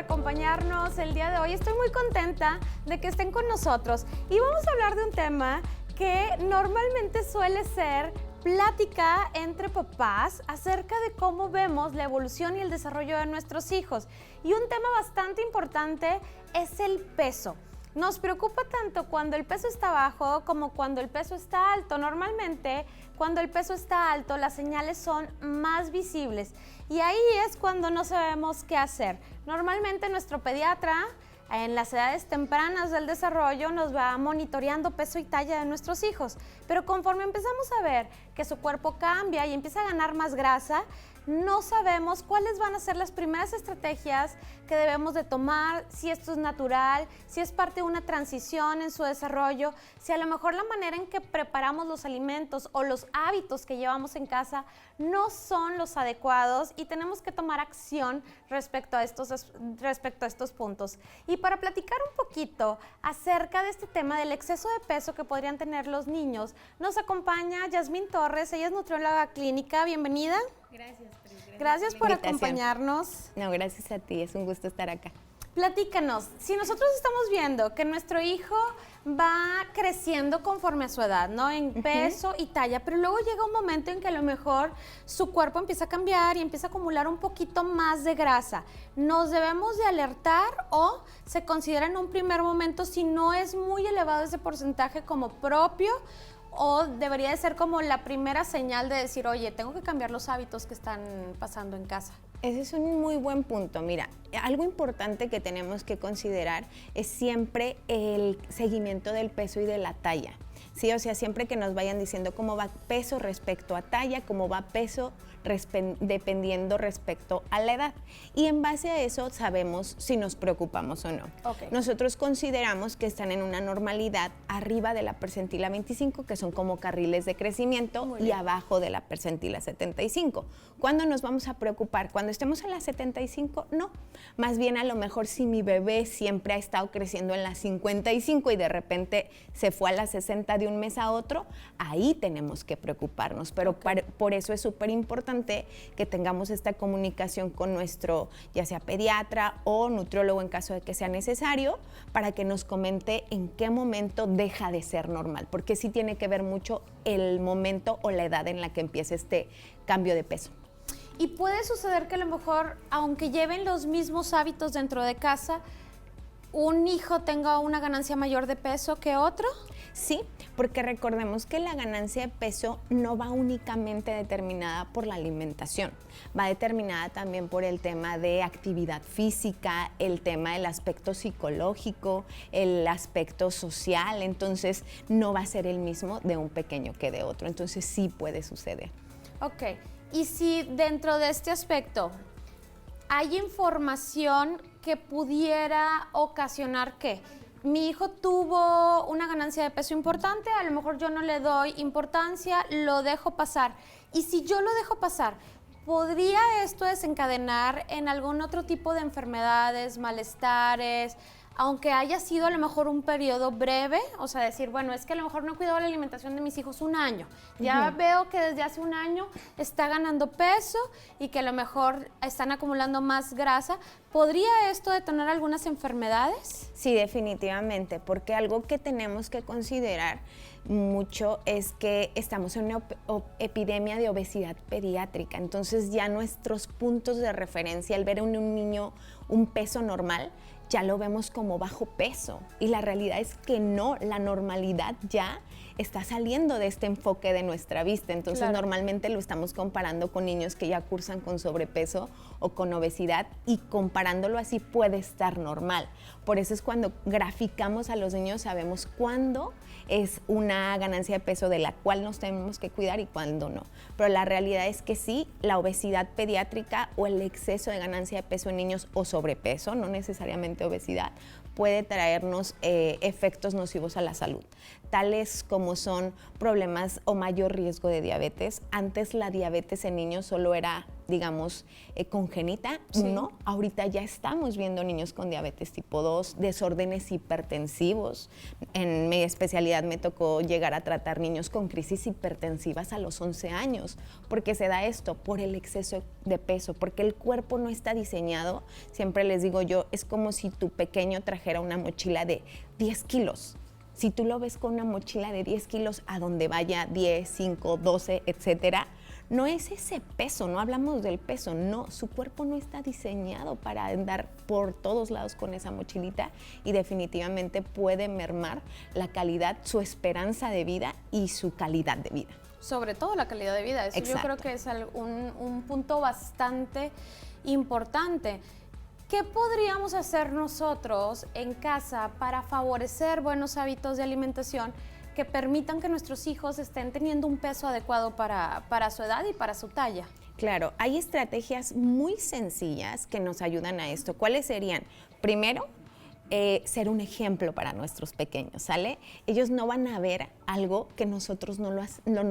acompañarnos el día de hoy. Estoy muy contenta de que estén con nosotros y vamos a hablar de un tema que normalmente suele ser plática entre papás acerca de cómo vemos la evolución y el desarrollo de nuestros hijos. Y un tema bastante importante es el peso. Nos preocupa tanto cuando el peso está bajo como cuando el peso está alto. Normalmente, cuando el peso está alto, las señales son más visibles y ahí es cuando no sabemos qué hacer. Normalmente nuestro pediatra, en las edades tempranas del desarrollo, nos va monitoreando peso y talla de nuestros hijos, pero conforme empezamos a ver que su cuerpo cambia y empieza a ganar más grasa, no sabemos cuáles van a ser las primeras estrategias que debemos de tomar, si esto es natural, si es parte de una transición en su desarrollo, si a lo mejor la manera en que preparamos los alimentos o los hábitos que llevamos en casa no son los adecuados y tenemos que tomar acción respecto a estos puntos. Y para platicar un poquito acerca de este tema del exceso de peso que podrían tener los niños, nos acompaña Yasmín Torres, ella es nutrióloga clínica. Bienvenida. Gracias, Pris. Gracias por acompañarnos. No, gracias a ti, es un gusto estar acá. Platícanos, si nosotros estamos viendo que nuestro hijo va creciendo conforme a su edad, ¿no? En peso y talla, pero luego llega un momento en que a lo mejor su cuerpo empieza a cambiar y empieza a acumular un poquito más de grasa. ¿Nos debemos de alertar o se considera en un primer momento, si no es muy elevado ese porcentaje, como propio? ¿O debería de ser como la primera señal de decir, oye, tengo que cambiar los hábitos que están pasando en casa? Ese es un muy buen punto. Mira, algo importante que tenemos que considerar es siempre el seguimiento del peso y de la talla. Sí, o sea, siempre que nos vayan diciendo cómo va peso respecto a talla, cómo va peso dependiendo respecto a la edad. Y en base a eso sabemos si nos preocupamos o no. Okay. Nosotros consideramos que están en una normalidad arriba de la percentila 25, que son como carriles de crecimiento, y abajo de la percentila 75. ¿Cuándo nos vamos a preocupar? Cuando estemos en la 75, no. Más bien, a lo mejor si mi bebé siempre ha estado creciendo en la 55 y de repente se fue a la 60 de un mes a otro, ahí tenemos que preocuparnos. Pero por eso es súper importante que tengamos esta comunicación con nuestro, ya sea pediatra o nutriólogo en caso de que sea necesario, para que nos comente en qué momento deja de ser normal, porque sí tiene que ver mucho el momento o la edad en la que empieza este cambio de peso. Y puede suceder que a lo mejor, aunque lleven los mismos hábitos dentro de casa, un hijo tenga una ganancia mayor de peso que otro. Sí, porque recordemos que la ganancia de peso no va únicamente determinada por la alimentación, va determinada también por el tema de actividad física, el tema del aspecto psicológico, el aspecto social, entonces no va a ser el mismo de un pequeño que de otro, entonces sí puede suceder. Ok, y si dentro de este aspecto hay información que pudiera ocasionar que mi hijo tuvo una ganancia de peso importante, a lo mejor yo no le doy importancia, lo dejo pasar. Y si yo lo dejo pasar, ¿podría esto desencadenar en algún otro tipo de enfermedades, malestares, aunque haya sido a lo mejor un periodo breve? O sea, decir, bueno, es que a lo mejor no he cuidado la alimentación de mis hijos un año. Ya veo que desde hace un año está ganando peso y que a lo mejor están acumulando más grasa. ¿Podría esto detonar algunas enfermedades? Sí, definitivamente, porque algo que tenemos que considerar mucho es que estamos en una epidemia de obesidad pediátrica, entonces ya nuestros puntos de referencia, al ver en un niño un peso normal, ya lo vemos como bajo peso, y la realidad es que no, la normalidad ya está saliendo de este enfoque de nuestra vista, entonces normalmente lo estamos comparando con niños que ya cursan con sobrepeso o con obesidad, y comparándolo así puede estar normal. Por eso es cuando graficamos a los niños sabemos cuándo es una ganancia de peso de la cual nos tenemos que cuidar y cuándo no. Pero la realidad es que sí, la obesidad pediátrica o el exceso de ganancia de peso en niños o sobrepeso, no necesariamente obesidad, puede traernos efectos nocivos a la salud, tales como como son problemas o mayor riesgo de diabetes. Antes la diabetes en niños solo era, digamos, congénita, Sí. ¿no? Ahorita ya estamos viendo niños con diabetes tipo 2, desórdenes hipertensivos. En mi especialidad me tocó llegar a tratar niños con crisis hipertensivas a los 11 años. ¿Por qué se da esto? Por el exceso de peso, porque el cuerpo no está diseñado. Siempre les digo yo, es como si tu pequeño trajera una mochila de 10 kilos. Si tú lo ves con una mochila de 10 kilos a donde vaya 10, 5, 12, etcétera, no es ese peso, no hablamos del peso, no, su cuerpo no está diseñado para andar por todos lados con esa mochilita y definitivamente puede mermar la calidad, su esperanza de vida y su calidad de vida. Sobre todo la calidad de vida, eso yo creo que es un punto bastante importante. ¿Qué podríamos hacer nosotros en casa para favorecer buenos hábitos de alimentación que permitan que nuestros hijos estén teniendo un peso adecuado para su edad y para su talla? Claro, hay estrategias muy sencillas que nos ayudan a esto. ¿Cuáles serían? Primero, ser un ejemplo para nuestros pequeños, ¿sale? Ellos no van a ver algo que nosotros no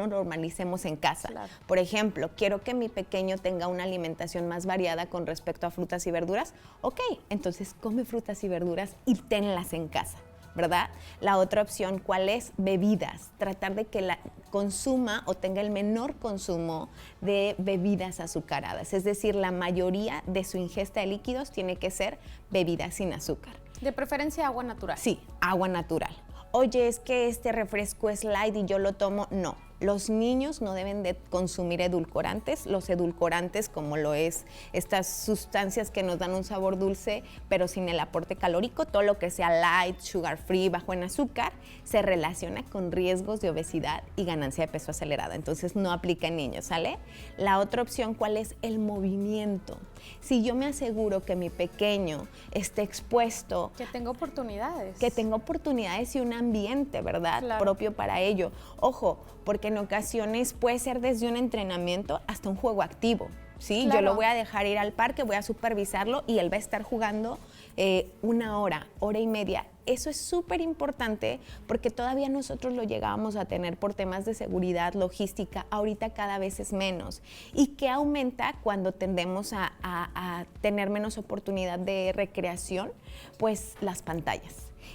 normalicemos en casa. Claro. Por ejemplo, quiero que mi pequeño tenga una alimentación más variada con respecto a frutas y verduras. Ok, entonces come frutas y verduras y tenlas en casa, ¿verdad? La otra opción, ¿cuál es? Bebidas. Tratar de que la consuma o tenga el menor consumo de bebidas azucaradas. Es decir, la mayoría de su ingesta de líquidos tiene que ser bebidas sin azúcar. De preferencia agua natural. Sí, agua natural. Oye, es que este refresco es light y yo lo tomo. No, los niños no deben de consumir edulcorantes. Los edulcorantes, como lo es estas sustancias que nos dan un sabor dulce, pero sin el aporte calórico, todo lo que sea light, sugar free, bajo en azúcar, se relaciona con riesgos de obesidad y ganancia de peso acelerada. Entonces no aplica en niños, ¿sale? La otra opción, ¿cuál es? El movimiento. Si yo me aseguro que mi pequeño esté expuesto, Que tenga oportunidades. que tenga oportunidades y un ambiente, ¿verdad? Claro. Propio para ello. Ojo, porque en ocasiones puede ser desde un entrenamiento hasta un juego activo, ¿sí? Claro. Yo lo voy a dejar ir al parque, voy a supervisarlo y él va a estar jugando una hora, hora y media. Eso es súper importante porque todavía nosotros lo llegábamos a tener por temas de seguridad, logística, ahorita cada vez es menos. ¿Y qué aumenta cuando tendemos a tener menos oportunidad de recreación? Pues las pantallas.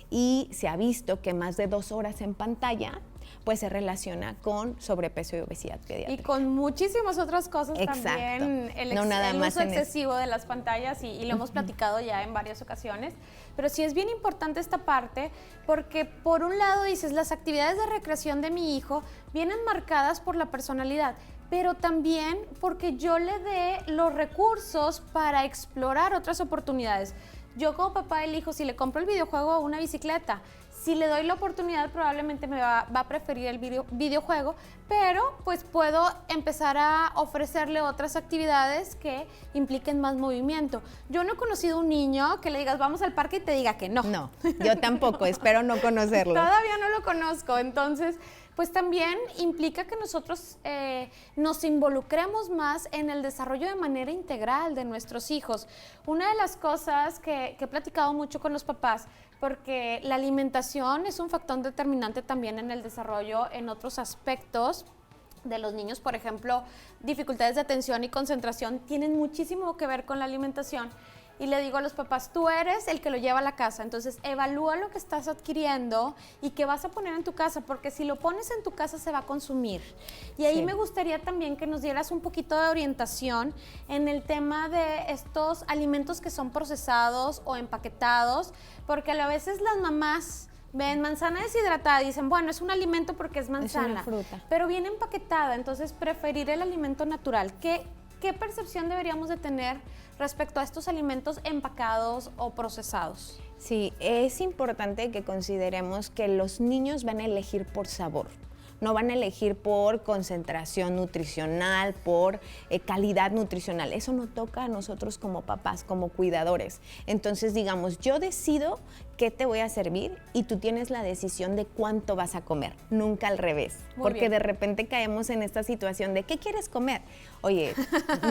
Y se ha visto que más de 2 horas en pantalla pues se relaciona con sobrepeso y obesidad pediátrica. Y con muchísimas otras cosas. Exacto. También, No nada más uso en eso. excesivo de las pantallas y lo hemos platicado ya en varias ocasiones, pero sí es bien importante esta parte porque por un lado dices, las actividades de recreación de mi hijo vienen marcadas por la personalidad, pero también porque yo le dé los recursos para explorar otras oportunidades. Yo como papá elijo si le compro el videojuego o una bicicleta. Si le doy la oportunidad, probablemente me va a preferir el videojuego, pero pues puedo empezar a ofrecerle otras actividades que impliquen más movimiento. Yo no he conocido un niño que le digas vamos al parque y te diga que no. No, yo tampoco, espero no conocerlo. Todavía no lo conozco, entonces pues también implica que nosotros nos involucremos más en el desarrollo de manera integral de nuestros hijos. Una de las cosas que he platicado mucho con los papás, porque la alimentación es un factor determinante también en el desarrollo en otros aspectos de los niños, por ejemplo, dificultades de atención y concentración tienen muchísimo que ver con la alimentación. Y le digo a los papás, tú eres el que lo lleva a la casa, entonces evalúa lo que estás adquiriendo y que vas a poner en tu casa, porque si lo pones en tu casa se va a consumir. Y ahí Sí. me gustaría también que nos dieras un poquito de orientación en el tema de estos alimentos que son procesados o empaquetados, porque a veces las mamás ven manzana deshidratada y dicen, bueno, es un alimento porque es manzana, fruta. pero viene empaquetada, entonces preferir el alimento natural. ¿Qué percepción deberíamos de tener respecto a estos alimentos empacados o procesados? Sí, es importante que consideremos que los niños van a elegir por sabor. no van a elegir por concentración nutricional, por calidad nutricional. Eso no toca a nosotros como papás, como cuidadores. Entonces, digamos, yo decido qué te voy a servir y tú tienes la decisión de cuánto vas a comer, nunca al revés. Muy porque bien. de repente caemos en esta situación de ¿qué quieres comer? Oye,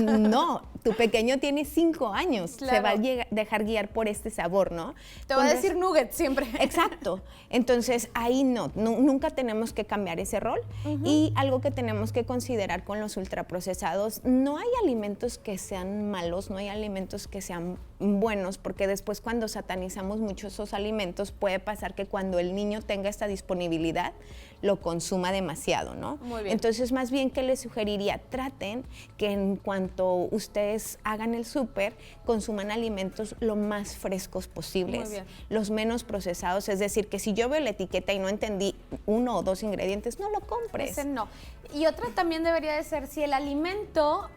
no, tu pequeño tiene 5 años, Claro. se va a dejar guiar por este sabor, ¿no? Te voy a Entonces, decir nuggets siempre. exacto. Entonces, ahí nunca tenemos que cambiar ese rol. Y algo que tenemos que considerar con los ultraprocesados, no hay alimentos que sean malos, no hay alimentos que sean buenos, porque después cuando satanizamos mucho esos alimentos, puede pasar que cuando el niño tenga esta disponibilidad, lo consuma demasiado, ¿no? Muy bien. Entonces, más bien, ¿qué les sugeriría? Traten que en cuanto ustedes hagan el súper, consuman alimentos lo más frescos posibles, Muy bien. los menos procesados, es decir, que si yo veo la etiqueta y no entendí 1 o 2 ingredientes, no lo compres. Ese no. Y otra también debería de ser si el alimento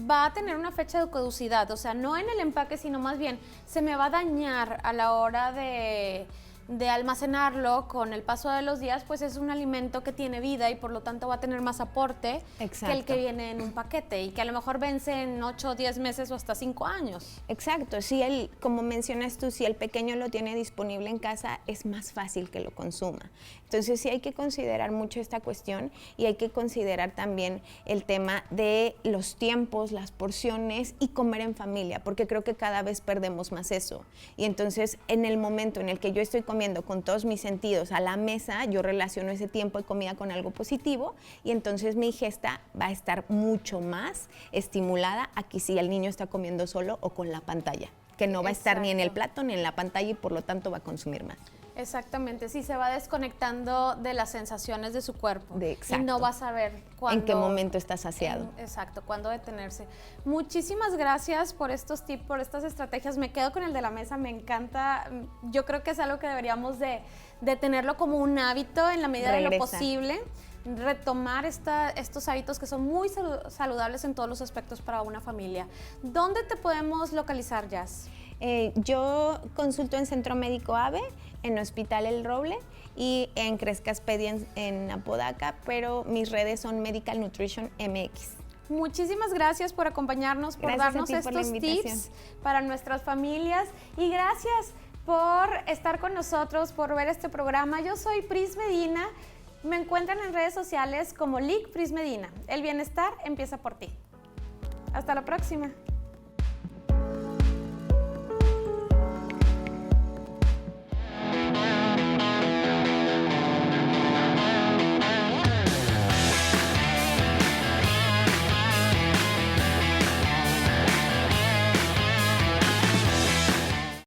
va a tener una fecha de caducidad, o sea, no en el empaque, sino más bien se me va a dañar a la hora de almacenarlo con el paso de los días, pues es un alimento que tiene vida y por lo tanto va a tener más aporte Exacto. que el que viene en un paquete y que a lo mejor vence en 8 o 10 meses o hasta 5 años. Exacto, como mencionas tú, si el pequeño lo tiene disponible en casa, es más fácil que lo consuma. Entonces sí hay que considerar mucho esta cuestión y hay que considerar también el tema de los tiempos, las porciones y comer en familia, porque creo que cada vez perdemos más eso. Y entonces en el momento en el que yo estoy comiendo con todos mis sentidos a la mesa, yo relaciono ese tiempo de comida con algo positivo y entonces mi ingesta va a estar mucho más estimulada a que si el niño está comiendo solo o con la pantalla, que no va a estar ni en el plato ni en la pantalla y por lo tanto va a consumir más. Exactamente, sí, se va desconectando de las sensaciones de su cuerpo. Exacto. Y no va a saber cuándo. ¿En qué momento está saciado? Exacto, cuándo detenerse. Muchísimas gracias por estos tips, por estas estrategias. Me quedo con el de la mesa, me encanta. Yo creo que es algo que deberíamos de tenerlo como un hábito en la medida de lo posible. Retomar estos hábitos que son muy saludables en todos los aspectos para una familia. ¿Dónde te podemos localizar, Jazz? Yo consulto en Centro Médico AVE, en Hospital El Roble y en Crescaspedia en Apodaca, pero mis redes son Medical Nutrition MX. Muchísimas gracias por acompañarnos, por Gracias darnos a ti por la estos invitación. tips para nuestras familias y gracias por estar con nosotros, por ver este programa. Yo soy Pris Medina, me encuentran en redes sociales como Lic Pris Medina. El bienestar empieza por ti. Hasta la próxima.